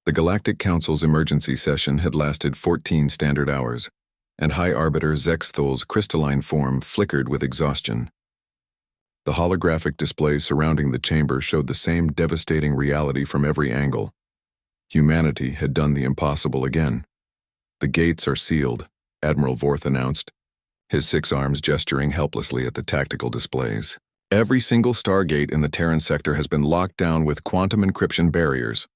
The Galactic Council's emergency session had lasted 14 standard hours, and High Arbiter Zexthol's crystalline form flickered with exhaustion. The holographic display surrounding the chamber showed the same devastating reality from every angle. Humanity had done the impossible again. "The gates are sealed," Admiral Vorth announced, his 6 arms gesturing helplessly at the tactical displays. "Every single stargate in the Terran sector has been locked down with quantum encryption barriers.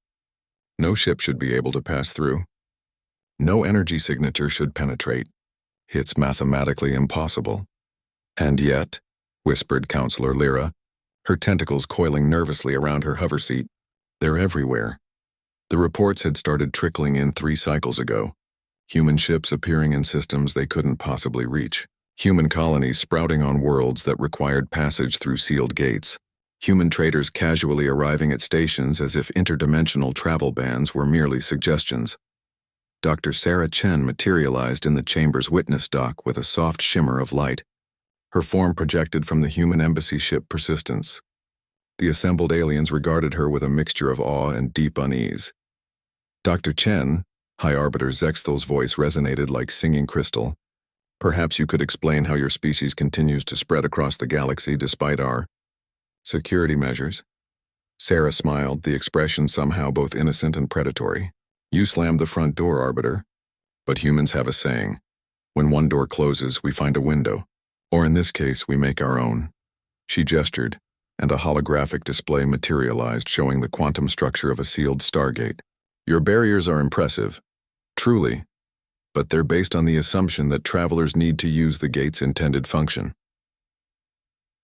No ship should be able to pass through. No energy signature should penetrate. It's mathematically impossible." "And yet," whispered Counselor Lyra, her tentacles coiling nervously around her hoverseat, "they're everywhere." The reports had started trickling in 3 cycles ago. Human ships appearing in systems they couldn't possibly reach. Human colonies sprouting on worlds that required passage through sealed gates. Human traders casually arriving at stations as if interdimensional travel bans were merely suggestions. Dr. Sarah Chen materialized in the chamber's witness dock with a soft shimmer of light, her form projected from the human embassy ship Persistence. The assembled aliens regarded her with a mixture of awe and deep unease. "Dr. Chen," High Arbiter Zexthol's voice resonated like singing crystal, "perhaps you could explain how your species continues to spread across the galaxy despite our security measures." Sarah smiled, the expression somehow both innocent and predatory. "You slammed the front door, Arbiter. But humans have a saying. When one door closes, we find a window. Or in this case, we make our own." She gestured, and a holographic display materialized showing the quantum structure of a sealed stargate. "Your barriers are impressive, truly, but they're based on the assumption that travelers need to use the gate's intended function.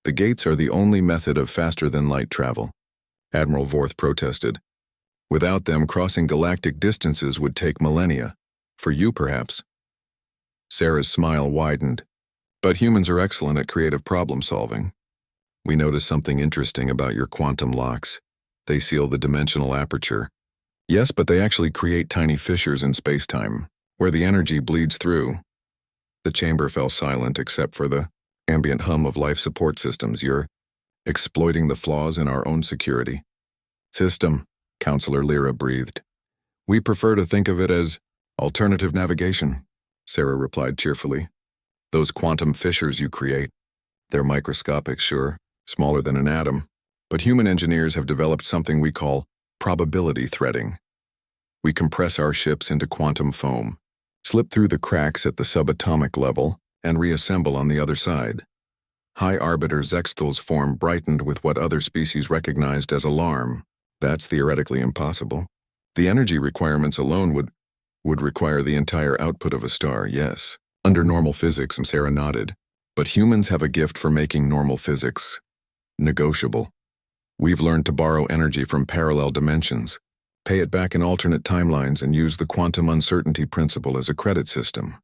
The gates are the only method of faster-than-light travel," Admiral Vorth protested. "Without them, crossing galactic distances would take millennia. For you, perhaps." Sarah's smile widened. "But humans are excellent at creative problem-solving. We noticed something interesting about your quantum locks. They seal the dimensional aperture. Yes, but they actually create tiny fissures in space-time, where the energy bleeds through." The chamber fell silent except for the ambient hum of life support systems. "You're exploiting the flaws in our own security system," Counselor Lyra breathed. "We prefer to think of it as alternative navigation," Sarah replied cheerfully. "Those quantum fissures you create, they're microscopic, sure, smaller than an atom, but human engineers have developed something we call probability threading. We compress our ships into quantum foam, slip through the cracks at the subatomic level, and reassemble on the other side." High Arbiter Zexthol's form brightened with what other species recognized as alarm. "That's theoretically impossible. The energy requirements alone would require the entire output of a star, yes. Under normal physics," Sarah nodded. "But humans have a gift for making normal physics negotiable. We've learned to borrow energy from parallel dimensions, pay it back in alternate timelines, and use the quantum uncertainty principle as a credit system."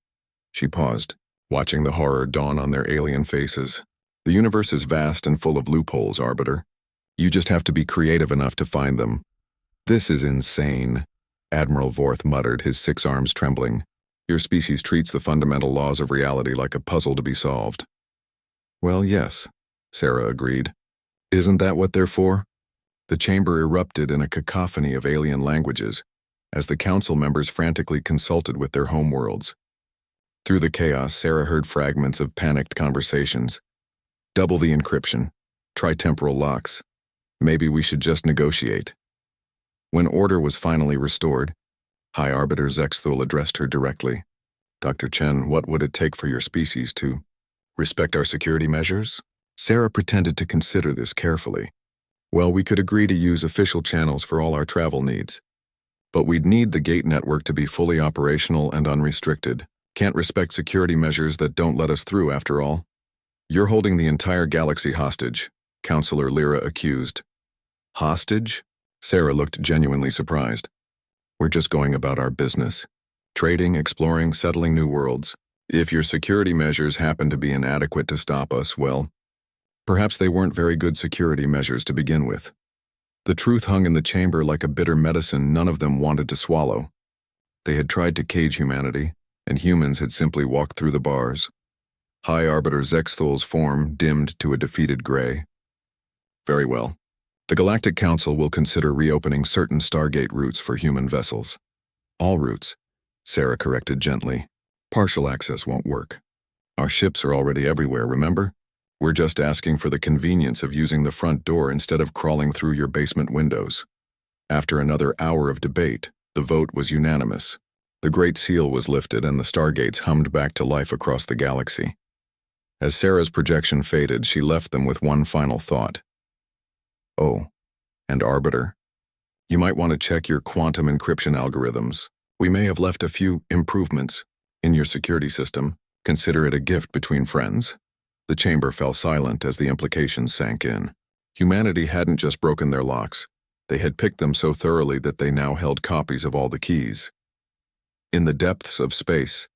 She paused, watching the horror dawn on their alien faces. "The universe is vast and full of loopholes, Arbiter. You just have to be creative enough to find them." "This is insane," Admiral Vorth muttered, his 6 arms trembling. "Your species treats the fundamental laws of reality like a puzzle to be solved." "Well, yes," Sarah agreed. "Isn't that what they're for?" The chamber erupted in a cacophony of alien languages as the council members frantically consulted with their homeworlds. Through the chaos, Sarah heard fragments of panicked conversations. "Double the encryption. Try temporal locks. Maybe we should just negotiate." When order was finally restored, High Arbiter Zexthol addressed her directly. "Dr. Chen, what would it take for your species to respect our security measures?" Sarah pretended to consider this carefully. "Well, we could agree to use official channels for all our travel needs. But we'd need the gate network to be fully operational and unrestricted. Can't respect security measures that don't let us through, after all." "You're holding the entire galaxy hostage," Counselor Lyra accused. "Hostage?" Sarah looked genuinely surprised. "We're just going about our business. Trading, exploring, settling new worlds. If your security measures happen to be inadequate to stop us, well, perhaps they weren't very good security measures to begin with." The truth hung in the chamber like a bitter medicine none of them wanted to swallow. They had tried to cage humanity, and humans had simply walked through the bars. High Arbiter Zexthol's form dimmed to a defeated gray. "Very well. The Galactic Council will consider reopening certain Stargate routes for human vessels. All routes, Sarah corrected gently. Partial access won't work. Our ships are already everywhere, remember? We're just asking for the convenience of using the front door instead of crawling through your basement windows. After another hour of debate, the vote was unanimous. The Great Seal was lifted and the Stargates hummed back to life across the galaxy. As Sarah's projection faded, she left them with one final thought. Oh, and Arbiter, you might want to check your quantum encryption algorithms. We may have left a few improvements in your security system. Consider it a gift between friends. The chamber fell silent as the implications sank in. Humanity hadn't just broken their locks. They had picked them so thoroughly that they now held copies of all the keys. In the depths of space,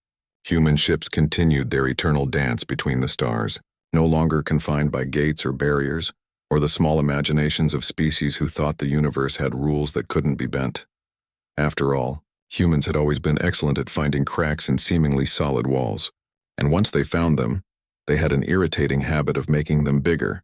human ships continued their eternal dance between the stars, no longer confined by gates or barriers, or the small imaginations of species who thought the universe had rules that couldn't be bent. After all, humans had always been excellent at finding cracks in seemingly solid walls, and once they found them, they had an irritating habit of making them bigger,